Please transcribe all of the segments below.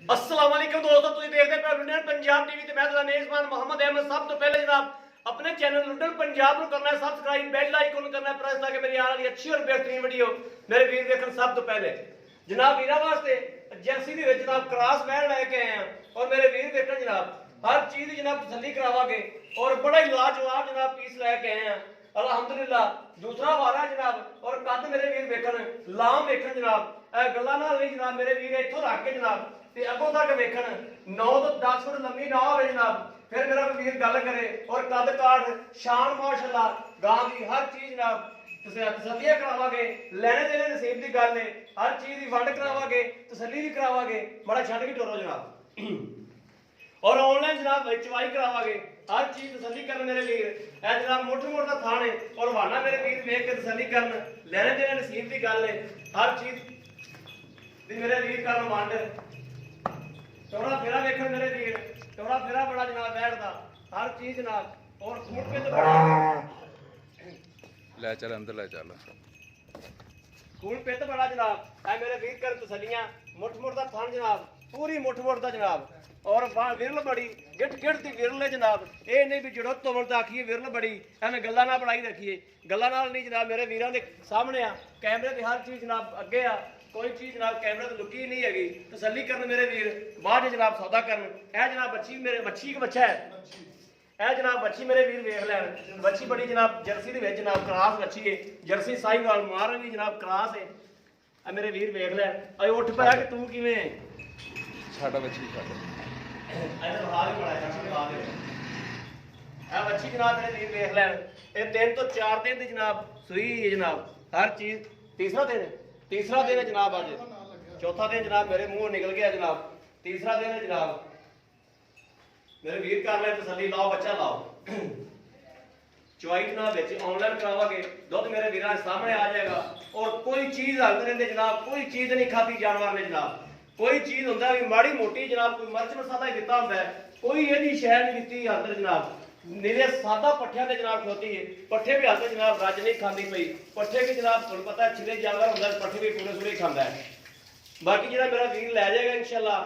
अस्सलाम वालेकुम दोस्तों, तुम देखते पे लुटन पंजाब टीवी ते मैं दा मेजबान मोहम्मद अहमद। सब तो पहले जनाब अपने चैनल लुटन पंजाब को करना है सब्सक्राइब, बेल आइकन करना है प्रेस ताकि मेरी आने वाली अच्छी और बेहतरीन वीडियो मेरे वीर देखन। सब तो पहले जनाब वीरा वास्ते जर्सी दे विच जनाब क्रॉस बैन लेके आए हैं और मेरे वीर देखन जनाब हर चीज की जनाब तसल्ली करावांगे और बड़ा ही लाजवाब जनाब पीस लेके आए हैं अल्हम्दुलिल्लाह। दूसरा वारा जनाब और कद मेरे वीर देखन लाम देखन जनाब गल्लां नाल नहीं जनाब मेरे वीर इत्थों रख के जनाब ते अगों तक वेखण 9 तो 10 फुट लंबी ना होवे जनाब, फिर मेरा वीर गल करे और कद काठ शान माशाअल्लाह गां दी हर चीज जनाब तसल्लियां करावांगे। लेने देने नसीब दी गल है, हर चीज दी वंड करावांगे, तसल्ली भी करावांगे। बड़ा छड्ड के टोरो जनाब और ऑनलाइन जनाब चवाई करावांगे, हर चीज तसल्ली करन मेरे वीर। ऐ जनाब मोटे मोटे दा थान है और वाना मेरे वीर वेख के तसल्ली करन। लेने देने नसीब दी गल है, हर चीज दी मेरे वीर करन वंड। चौड़ा फेरा वेखन मेरे वीर, चौड़ा फेरा बड़ा जनाब बैठदा हर चीज जनाब और खूट पे तो बड़ा ले चल अंदर ले चल खूट पे तो बड़ा जनाब। ऐ मेरे वीर कर तसल्लियां मुठ मुठ दा थान जनाब, पूरी मुठ मुठ दा जनाब और विरल बड़ी गिट गिट दी विरल है जनाब। ये नहीं भी जड़ो तोड़ तो आखिए विरल बड़ी एवं गल्लां ना बनाई रखिए, गल्लां नाल नहीं जनाब। मेरे वीरां दे सामने आ कैमरे की हर चीज जनाब अगे आ, कोई चीज जनाब कैमरे तो लुकी नहीं हैगी। तसल्ली करन मेरे वीर बाद जनाब सौदा करन। ए जनाब बच्ची मेरे बच्ची एक बच्चा है, ए जनाब बच्ची मेरे वीर वेख लैन। बच्ची बड़ी जनाब जर्सी दे विच जनाब क्रॉस बच्ची है, जर्सी साहीवाल मार भी जनाब क्रॉस है। ए मेरे वीर वेख लै अय उठ पाया कि तू किवें छाड़ा बच्ची छाड़ ऐसा हाल ही बड़ा है बता दे। ए बच्ची जनाब मेरे वीर वेख लैन, ये 3 तो 4 दिन दी जनाब सुई है जनाब। हर चीज तीसरा दिन है जनाब। आज चौथा दिन जनाब मेरे मुंह निकल गया जनाब, तीसरा दिन है जनाब। मेरे वीर कर ले तसल्ली, लाओ बच्चा लाओ। चवाई जनाब बेच ऑनलाइन करावांगे, दुध मेरे वीरां सामने आ जाएगा और कोई चीज हल्द नहीं जनाब, कोई चीज नहीं खाती जानवर ने जनाब। कोई चीज होंदा भी माड़ी मोटी जनाब, कोई मिर्च मसाला ही दिता होंदा है, कोई एदी शै नहीं दित्ती हल्द जनाब। नीले सादा पट्ठियां ते जनाब खलोती है, पट्ठे भी हल्द जनाब रज नहीं खांदी पई। पट्ठे भी जनाब तुहानूं पता है छिले जानवर होंदा, पट्ठे भी पूरे सूरे खांदा है। बाकी जेड़ा मेरा वीर लै जाएगा इंशाअल्लाह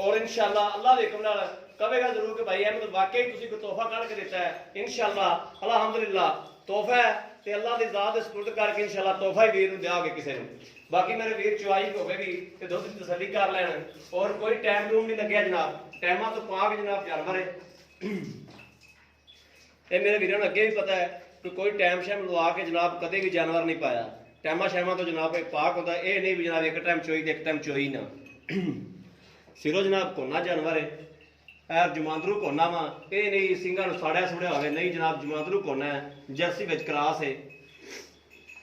और इंशाअल्लाह अल्लाह दे हुक्म नाल कहेगा जरूर कि भाई अहमद वाकई तुसीं कोई तोहफा कढ के दिता है। इंशाअल्लाह अल्हम्दुलिल्लाह तोहफा है ते अल्लाह दी ज़ात दे सुपुर्द करके इंशाअल्लाह तोहफा ही वीर नूं देआंगे किसे नूं। बाकी मेरे वीर चवाई होवेगी ते दुध दी तसल्ली कर लैण और कोई टाइम रूम नहीं लग्या जनाब, टाइमां तो पाक जनाब जानवर है। ये मेरे वीरों अगे भी पता है कि कोई टाइम शैम लवा के जनाब कदे भी जानवर नहीं पाया। टाइमा शैमा तो जनाब पाक होता, ये नहीं भी जनाब एक टाइम चोई तो एक टाइम चोई ना। सिरो जनाब कोना जानवर है, ऐ जमांदरू कोना वा, ये नहीं सिंगा साड़िया सुड़िया हो नहीं जनाब, जमांदरू कोना है, जर्सी विच क्रॉस है।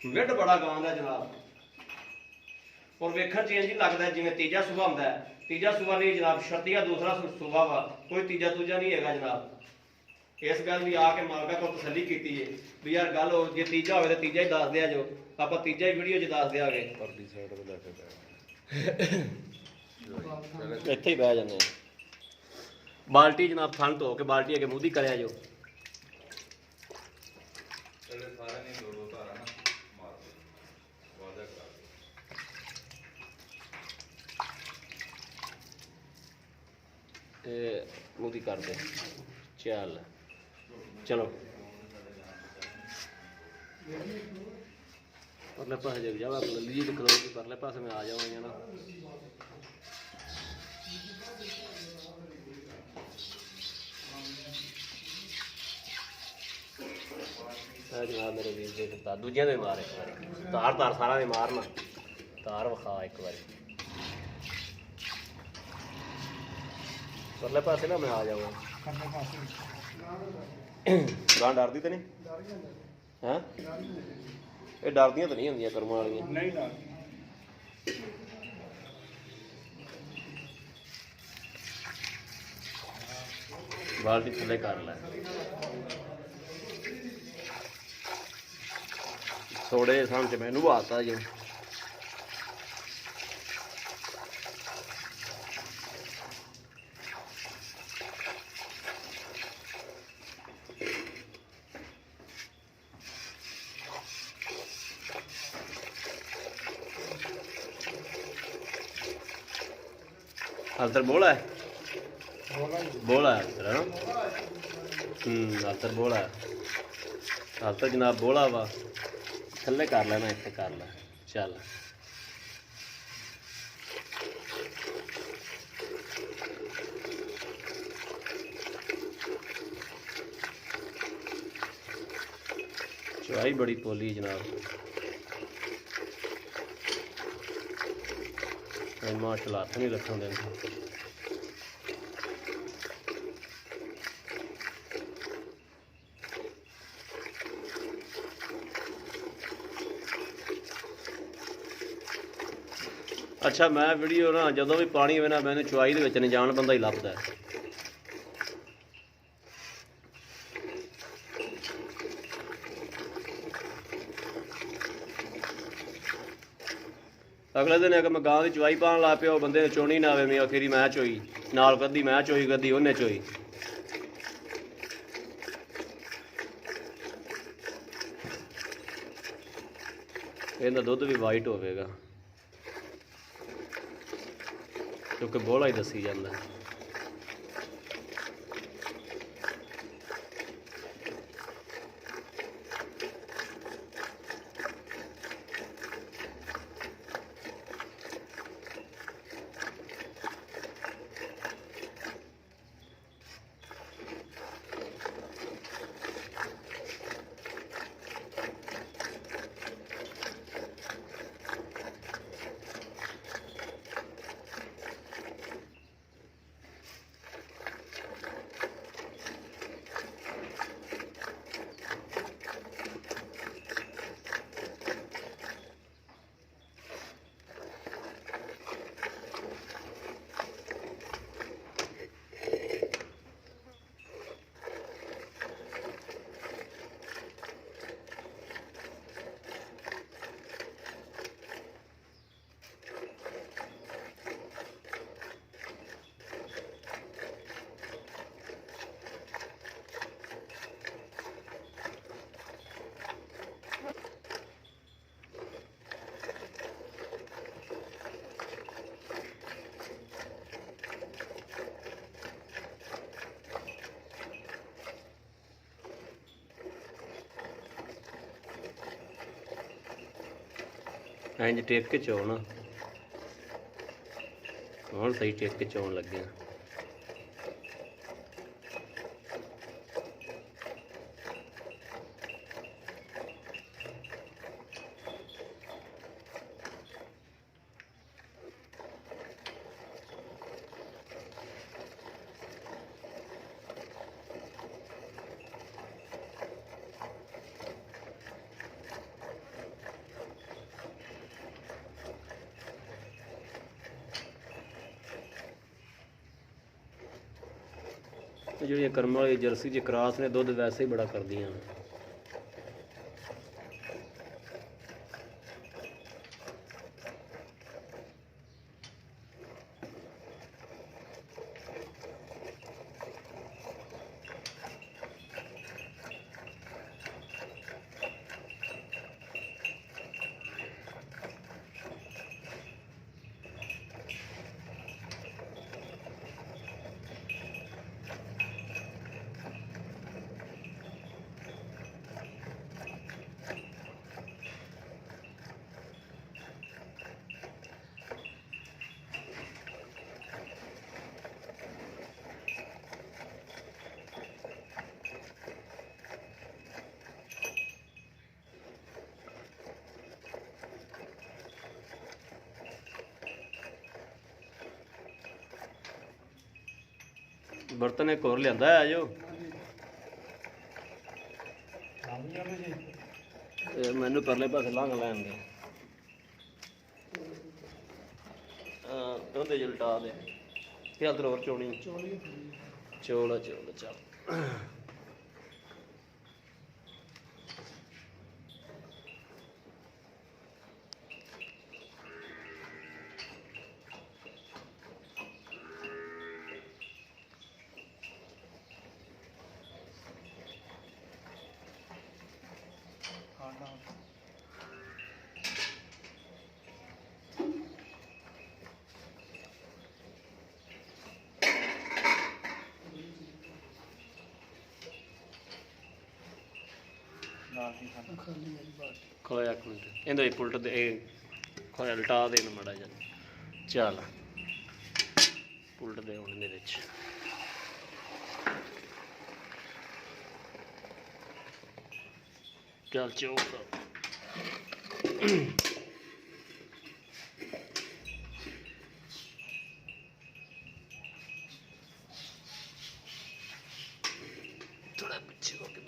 विड बड़ा गांव है जनाब और वेखण चेंज ही लगता है जिवें तीजा सूबा होंदा है। तीजा सूबा नहीं जनाब, छत्तीया दूसरा सूबा वा, कोई तीजा दूजा नहीं है जनाब। इस गल भी आके मालका को तसल्ली की है भी यार गल हो जे तीजा हो तो तीजा ही दस दिया जो, आप तीजा ही वीडियो च दस दिया इत्थे ही बह जाने। बाल्टी जनाब थन धो के बाल्टी अगे मूधी करया जो। मूधी कर दे चल चलो परले पास जग जाओ लीड करो कि परले पास में आ जाओ ना। जनाब मेरे वीर देख दूजिया ने मार एक बार तार तार सारा ने मारना तार विखा एक बार परले पासे ना मैं आ जाऊँगा। गां डरदी तो नहीं है, ये डरदियां तो नहीं होंदियां कर्म वालियां नहीं डर। बाल्टी थले कर लै थोड़े सामने मैनू आता जो हलतर बोला है, बोला है हलतर है ना। हलतर बोला है, हलतर जनाब बोला वा। थल्ले कर लेना, इतने कर लै चल। चवाई बड़ी पोली जनाब, माशाल्लाह हत्थ नहीं रखन देना। अच्छा मैं वीडियो ना जो भी पानी हो ना मैंने चुआई के नहीं जान बंदा ही लभदा है। अगले दिन अगर मैं गांव की चुआई पान ला पिया बंदे ने चोनी ना आवे, मैं आखिरी मैं चोई नाल कदी मैं चोई कदी उन्हें चोई। इहदा दुध भी वाइट होवेगा क्योंकि बोला ही दसी जाता है। इंज टेक के चो ना हम सही टेक के चोन लगे। जी करम वाली जर्सी च क्रॉस ने दुध वैसे ही बड़ा कर दियाँ। बर्तन एक और लिया है जो मैनू परले पास लांग लैन दे ਉਹਦੇ ਜਲਟਾ ਦੇ ਤੇ ਅਦਰ ਹੋਰ ਚੋਣੀ ਚੋਲਾ ਚੱਲ ਖੋਇਆ ਇੱਕ ਮਿੰਟ ਇਹਦੇ ਪੁਲਟ ਦੇ ਖੋਇਆ ਲਟਾ ਦੇ ਮੜਾ ਜਾ ਚੱਲ ਪੁਲਟ ਦੇ ਹੁਣ ਇਹਦੇ ਵਿੱਚ ਚੱਲ ਚੌਕ ਥੋੜਾ ਪਿੱਛੇ ਹੋ ਕੇ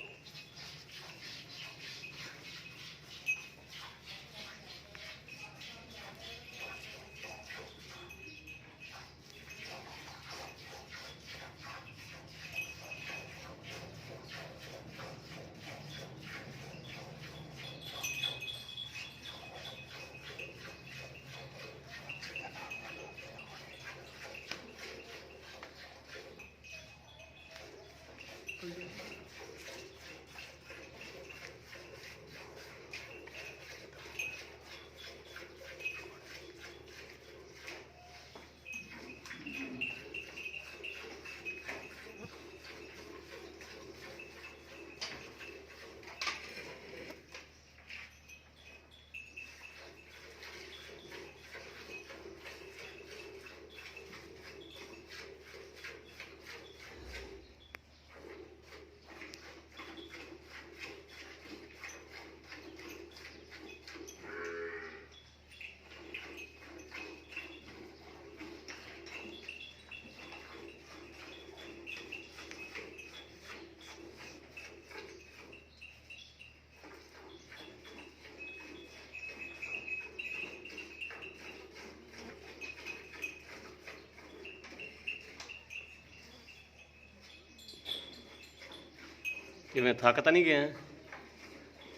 ਕਿਵੇਂ ਥੱਕ ਤਾਂ ਨਹੀਂ ਗਿਆ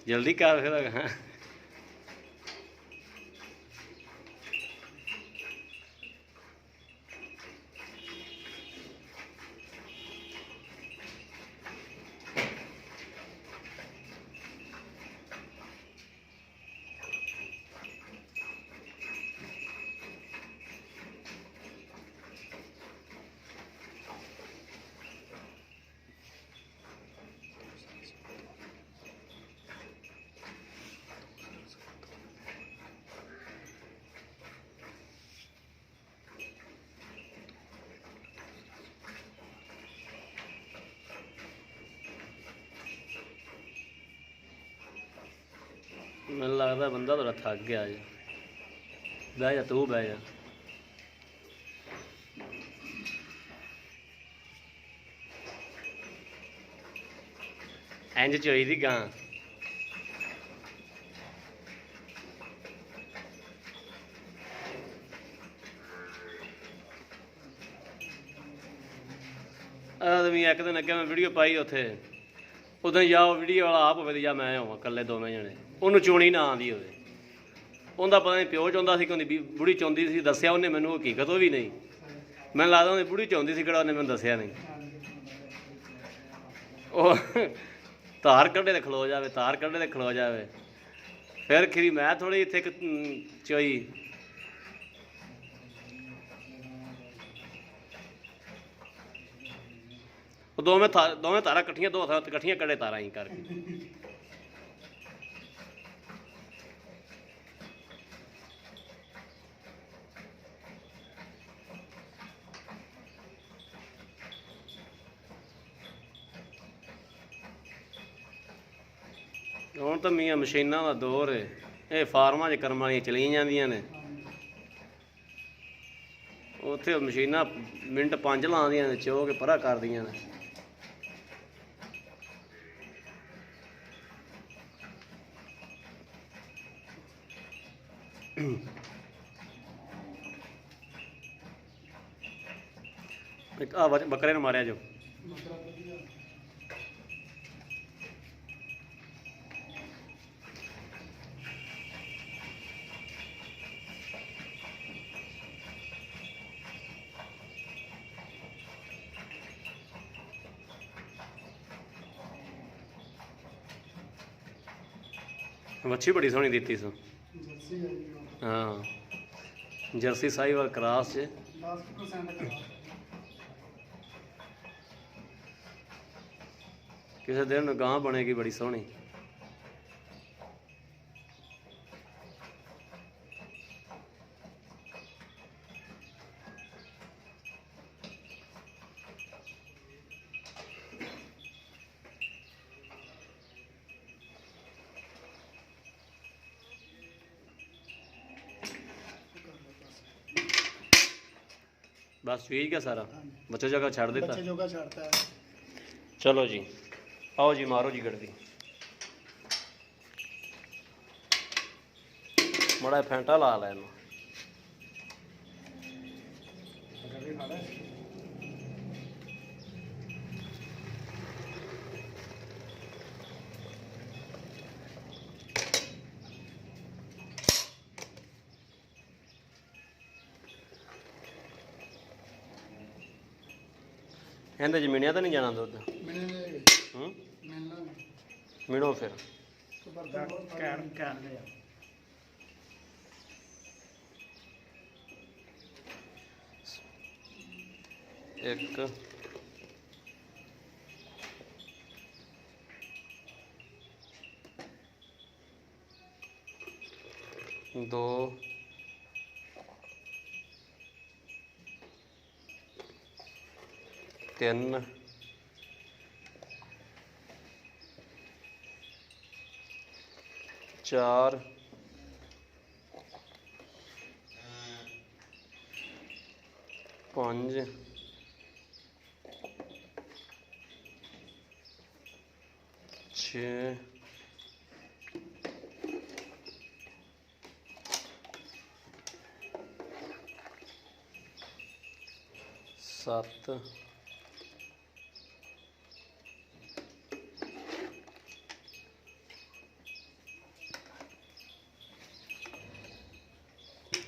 ਜਲਦੀ ਕਰ ਫਿਰ ਮੈਨੂੰ ਲੱਗਦਾ ਬੰਦਾ ਥੋੜਾ ਥੱਕ ਗਿਆ ਜੀ ਬਹਿ ਜਾ ਤੂੰ ਬਹਿ ਜਾ ਇੰਝ ਚੋਈ ਦੀ ਗਾਂ ਆਦਮੀ ਇੱਕ ਦਿਨ ਅੱਗੇ ਮੈਂ ਵੀਡੀਓ ਪਾਈ ਉੱਥੇ ਉਦੋਂ ਜਾਂ ਉਹ ਵੀਡੀਓ ਵਾਲਾ ਆਪ ਹੋਵੇ ਜਾਂ ਮੈਂ ਹੋਵਾਂ ਇਕੱਲੇ ਦੋਵੇਂ ਜਣੇ ਉਹਨੂੰ ਚੋਣੀ ਨਾ ਆਉਂਦੀ ਹੋਵੇ ਉਹਦਾ ਪਤਾ ਨਹੀਂ ਪਿਓ ਚਾਹੁੰਦਾ ਸੀ ਕਿ ਉਹਦੀ ਬੁੜੀ ਚਾਹੁੰਦੀ ਸੀ ਦੱਸਿਆ ਉਹਨੇ ਮੈਨੂੰ ਹਕੀਕਤ ਉਹ ਵੀ ਨਹੀਂ ਮੈਨੂੰ ਲੱਗਦਾ ਉਹਦੀ ਬੁੜੀ ਚਾਹੁੰਦੀ ਸੀ ਕਿਹੜਾ ਉਹਨੇ ਮੈਨੂੰ ਦੱਸਿਆ ਨਹੀਂ ਉਹ ਧਾਰ ਕੱਢੇ ਤੇ ਖਲੋ ਜਾਵੇ ਤਾਰ ਕੱਢੇ ਤੇ ਖਲੋ ਜਾਵੇ ਫਿਰ ਖੀਰੀ ਮੈਂ ਥੋੜ੍ਹੀ ਇੱਥੇ ਇੱਕ ਚੋਈ ਉਹ ਦੋਵੇਂ ਤਾਰਾਂ ਇਕੱਠੀਆਂ ਦੋ ਹੱਥਾਂ ਇਕੱਠੀਆਂ ਕੱਢੇ ਤਾਰਾਂ ਹੀ ਕਰਕੇ ਹੁਣ ਤਾਂ ਮੀਆਂ ਮਸ਼ੀਨਾਂ ਦਾ ਦੌਰ ਹੈ ਇਹ ਫਾਰਮਾਂ 'ਚ ਕਰਮ ਵਾਲੀਆਂ ਚਲੀਆਂ ਜਾਂਦੀਆਂ ਨੇ ਉੱਥੇ ਮਸ਼ੀਨਾਂ ਮਿੰਟ 5 ਲਾਉਂਦੀਆਂ ਨੇ ਚੋ ਕੇ ਪਰਾਂ ਕਰਦੀਆਂ ਨੇ ਇੱਕ ਆ ਬੱਕਰੇ ਨੂੰ ਮਾਰਿਆ ਜੋ ਵੱਛੀ ਬੜੀ ਸੋਹਣੀ ਦਿੱਤੀ ਸੋ ਹਾਂ ਜਰਸੀ ਸਾਹੀਵਾਲ ਕਰਾਸ 'ਚ 10% ਕਿਸੇ ਦਿਨ ਨੂੰ ਗਾਂ ਬਣੇਗੀ ਬੜੀ ਸੋਹਣੀ बस ठीक है सारा बच्चे जगह छड़ देता बच्चे जोगा छाड़ता है। चलो जी आओ जी मारो जी गड्डी बड़ा फैंटा ला लै इनू ਇਹਦੇ ਜ਼ਮੀਨੀਆਂ ਤਾਂ ਨਹੀਂ ਜਾਣਾ ਦੁੱਧ मिलने ਹੂੰ मिलना ਮਿਣੋ ਫਿਰ तो बर्तन कैन ले ਇੱਕ ਦੋ ਤਿੰਨ ਚਾਰ ਪੰਜ ਛੇ ਸੱਤ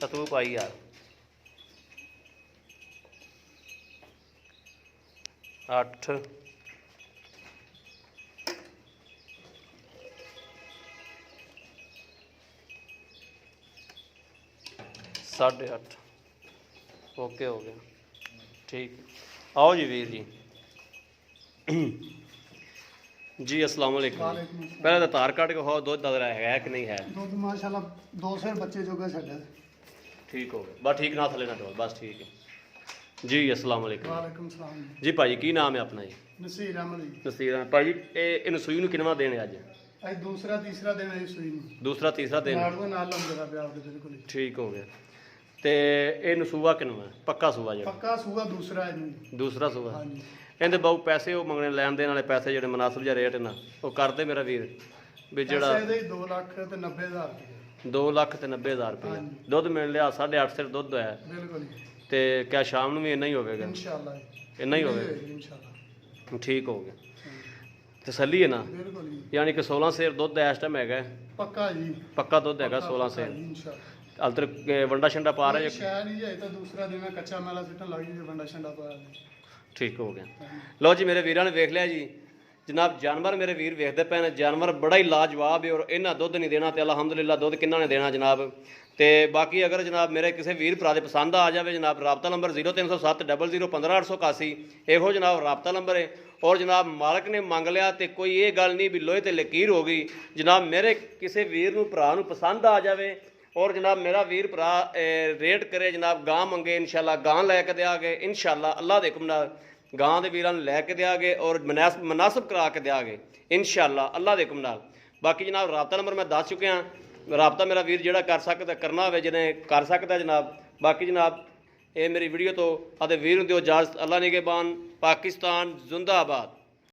तू पाई यार अठ साढ़े अठ ओके हो गया ठीक आओ जी वीर जी जी अस्सलाम वालेकुम वालेकुम पहले तो तार काट के खाओ दूध दद है कि नहीं है दूध माशाल्लाह 200 बच्चे जोगा छड़ा ठीक हो गया बस ठीक ना थले ना डोल बस ठीक है जी अस्सलाम वालेकुम वालेकुम सलाम जी भाजी की नाम है अपना जी नसीर अहमद जी नसीर भाजी ਇਹਨੂੰ ਸੂਈ ਨੂੰ ਕਿੰਨਾ ਦੇਣ ਅੱਜ ਅੱਜ ਦੂਸਰਾ ਤੀਸਰਾ ਦਿਨ ਹੈ ਸੂਈ ਨੂੰ ਦੂਸਰਾ ਤੀਸਰਾ ਦਿਨ ਨਾੜੂਆਂ ਨਾਲ ਲੰਗਦਾ ਪਿਆ ਉਹਦੇ ਬਿਲਕੁਲ ਹੀ। ਠੀਕ ਹੋ ਗਿਆ ਤੇ ਇਹਨੂੰ ਸੂਆ ਕਿੰਨਾ ਹੈ ਪੱਕਾ ਸੂਆ ਜਿਹੜਾ ਪੱਕਾ ਸੂਆ ਦੂਸਰਾ ਹੈ ਜੀ ਦੂਸਰਾ ਸੂਆ ਹਾਂਜੀ ਇਹਦੇ ਬਹੁ ਪੈਸੇ ਉਹ ਮੰਗਣੇ ਲੈਣ ਦੇਣ ਵਾਲੇ ਪੈਸੇ ਜਿਹੜੇ ਮੁਨਾਸਬ ਜਿਹਾ ਰੇਟ ਨਾ ਉਹ ਕਰਦੇ ਮੇਰਾ ਵੀਰ ਵੀ ਜਿਹੜਾ ਪੈਸੇ ਇਹਦੇ 2 ਲੱਖ ਤੇ 90,000 ਰੁਪਏ 2 ਲੱਖ ਤੇ 90,000 ਰੁਪਏ ਹਾਂਜੀ। ਦੁੱਧ ਮਿਲ ਲਿਆ 8.5 ਸਿਰ ਦੁੱਧ ਹੈ ਬਿਲਕੁਲ ਜੀ ਤੇ ਕਿਆ ਸ਼ਾਮ ਨੂੰ ਵੀ ਇੰਨਾ ਹੀ ਹੋਵੇਗਾ ਇਨਸ਼ਾਅੱਲਾ ਇੰਨਾ ਹੀ ਹੋਵੇਗਾ ਇਨਸ਼ਾਅੱਲਾ ਠੀਕ ਹੋ ਗਿਆ ਤਸੱਲੀ ਹੈ ਨਾ ਬਿਲਕੁਲ ਜੀ ਯਾਨੀ ਕਿ 16 ਸਿਰ ਦੁੱਧ ਇਸ ਟਾਈਮ ਹੈਗਾ ਪੱਕਾ ਜੀ ਪੱਕਾ ਦੁੱਧ ਹੈਗਾ 16 ਸਿਰ ਇਨਸ਼ਾਅੱਲਾ ਅਲਤਰ ਵੰਡਾ ਛੰਡਾ ਪਾ ਰਹੇ ਸ਼ਾਇਦ ਹੀ ਹੈ ਤਾਂ ਦੂਸਰਾ ਦਿਨ ਮੈਂ ਕੱਚਾ ਮੈਲਾ ਸਿੱਟਣ ਲੱਗ ਜੀ ਬੰਦਾ ਛੰਡਾ ਪਾਇਆ ਜੀ। ਠੀਕ ਹੋ ਗਿਆ ਲਓ ਜੀ ਮੇਰੇ ਵੀਰਾਂ ਨੇ ਵੇਖ ਲਿਆ ਜੀ ਜਨਾਬ ਜਾਨਵਰ ਮੇਰੇ ਵੀਰ ਵੇਖਦੇ ਪਏ ਨੇ ਜਾਨਵਰ ਬੜਾ ਹੀ ਲਾਜਵਾਬ ਹੈ ਔਰ ਇਹਨਾਂ ਦੁੱਧ ਨਹੀਂ ਦੇਣਾ ਤੇ ਅਲਹਮਦੁਲਿਲਾ ਦੁੱਧ ਕਿੰਨਾ ਨੇ ਦੇਣਾ ਜਨਾਬ ਤੇ ਬਾਕੀ ਅਗਰ ਜਨਾਬ ਮੇਰੇ ਕਿਸੇ ਵੀਰ ਭਰਾ ਦੇ ਪਸੰਦ ਆ ਜਾਵੇ ਜਨਾਬ ਰਾਬਤਾ ਨੰਬਰ 0307 0015 ਇਹੋ ਜਨਾਬ ਰਾਬਤਾ ਨੰਬਰ ਹੈ ਔਰ ਜਨਾਬ ਮਾਲਕ ਨੇ ਮੰਗ ਲਿਆ ਤੇ ਕੋਈ ਇਹ ਗੱਲ ਨਹੀਂ ਵੀ ਲੋਹੇ ਤੇ ਲਕੀਰ ਹੋ ਗਈ ਜਨਾਬ ਮੇਰੇ ਕਿਸੇ ਵੀਰ ਨੂੰ ਭਰਾ ਨੂੰ ਪਸੰਦ ਆ ਜਾਵੇ ਔਰ ਜਨਾਬ ਮੇਰਾ ਵੀਰ ਭਰਾ ਰੇਟ ਕਰੇ ਜਨਾਬ ਗਾਂ ਮੰਗੇ ਇਨਸ਼ਾਅੱਲਾ ਗਾਂ ਲੈ ਕੇ ਦਿਆਂਗੇ ਇਨਸ਼ਾਅੱਲਾ ਅੱਲਾਹ ਦੇ ਹੁਕਮ ਨਾਲ ਗਾਂ ਦੇ ਵੀਰਾਂ ਨੂੰ ਲੈ ਕੇ ਦਿਆਂਗੇ ਔਰ ਮੁਨਾਸਬ ਕਰਾ ਕੇ ਦਿਆਂਗੇ ਇਨਸ਼ਾਅੱਲਾ ਅੱਲਾਹ ਦੇ ਹੁਕਮ ਨਾਲ ਬਾਕੀ ਜਨਾਬ ਰਾਬਤਾ ਨੰਬਰ ਮੈਂ ਦੱਸ ਚੁੱਕਿਆ ਰਾਬਤਾ ਮੇਰਾ ਵੀਰ ਜਿਹੜਾ ਕਰ ਸਕਦਾ ਕਰਨਾ ਹੋਵੇ ਜਿਹਨੇ ਕਰ ਸਕਦਾ ਜਨਾਬ ਬਾਕੀ ਜਨਾਬ ਇਹ ਮੇਰੀ ਵੀਡੀਓ ਤੋਂ ਆਦੇ ਵੀਰ ਨੂੰ ਦਿਓ ਇਜਾਜ਼ਤ ਅੱਲਾਹ ਨਿਗਹਿਬਾਨ ਪਾਕਿਸਤਾਨ ਜ਼ਿੰਦਾਬਾਦ।